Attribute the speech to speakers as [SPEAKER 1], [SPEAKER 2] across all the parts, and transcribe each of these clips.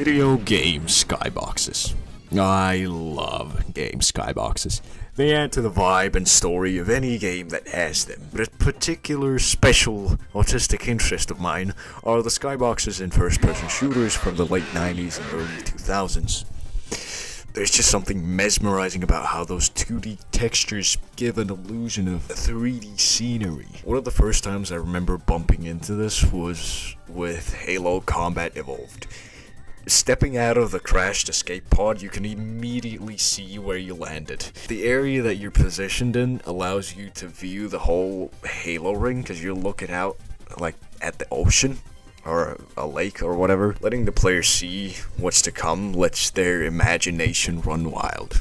[SPEAKER 1] Video game skyboxes. I love game skyboxes. They add to the vibe and story of any game that has them. But a particular special autistic interest of mine are the skyboxes in first-person shooters from the late 90s and early 2000s. There's just something mesmerizing about how those 2D textures give an illusion of 3D scenery. One of the first times I remember bumping into this was with Halo Combat Evolved. Stepping out of the crashed escape pod, you can immediately see where you landed. The area that you're positioned in allows you to view the whole Halo ring because you're looking out like at the ocean or a lake or whatever. Letting the player see what's to come lets their imagination run wild.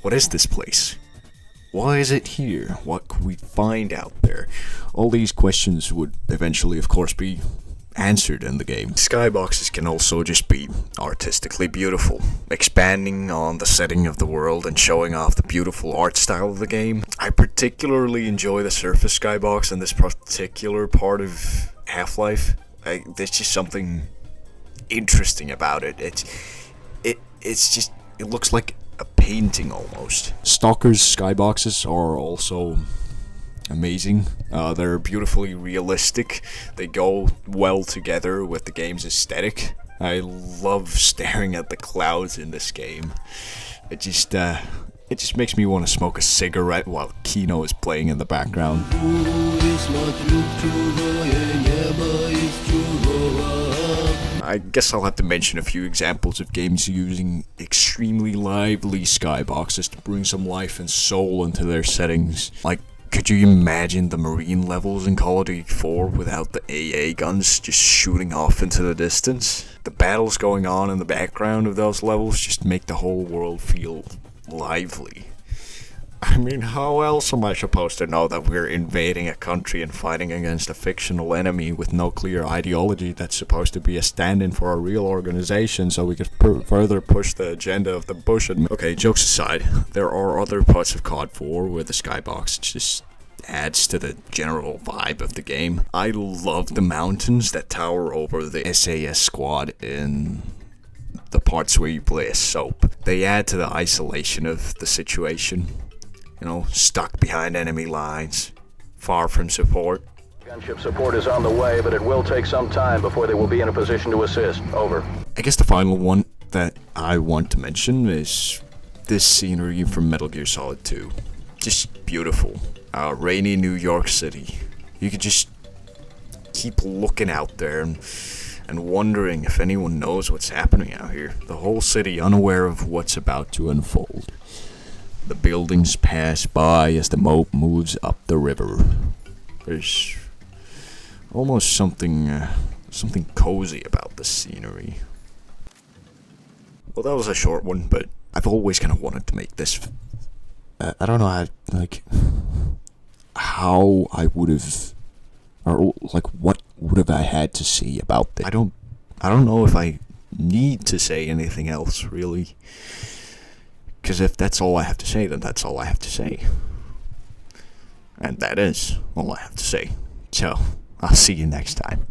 [SPEAKER 1] What is this place? Why is it here? What could we find out there? All these questions would eventually, of course, be answered in the game. Skyboxes can also just be artistically beautiful, expanding on the setting of the world and showing off the beautiful art style of the game. I particularly enjoy the surface skybox in this particular part of Half-Life. There's just something interesting about it. It looks like a painting almost. Stalker's skyboxes are also amazing. They're beautifully realistic. They go well together with the game's aesthetic. I love staring at the clouds in this game. It just makes me want to smoke a cigarette while Kino is playing in the background. I guess I'll have to mention a few examples of games using extremely lively skyboxes to bring some life and soul into their settings. Like, could you imagine the marine levels in Call of Duty 4 without the AA guns just shooting off into the distance? The battles going on in the background of those levels just make the whole world feel lively. I mean, how else am I supposed to know that we're invading a country and fighting against a fictional enemy with no clear ideology that's supposed to be a stand-in for a real organization so we could further push the agenda of the Bush administration? Okay, jokes aside, there are other parts of COD 4 where the skybox just adds to the general vibe of the game. I love the mountains that tower over the SAS squad in the parts where you play as Soap. They add to the isolation of the situation. You know, stuck behind enemy lines, far from support.
[SPEAKER 2] Gunship support is on the way, but it will take some time before they will be in a position to assist. Over.
[SPEAKER 1] I guess the final one that I want to mention is this scenery from Metal Gear Solid 2. Just beautiful. Rainy New York City. You could just keep looking out there and wondering if anyone knows what's happening out here. The whole city unaware of what's about to unfold. The buildings pass by as the moat moves up the river. There's almost something cozy about the scenery. Well, that was a short one, but I've always kind of wanted to make this. I don't know how I would have, or like what would have I had to say about this. I don't know if I need to say anything else really. Because if that's all I have to say, then that's all I have to say. And that is all I have to say. So, I'll see you next time.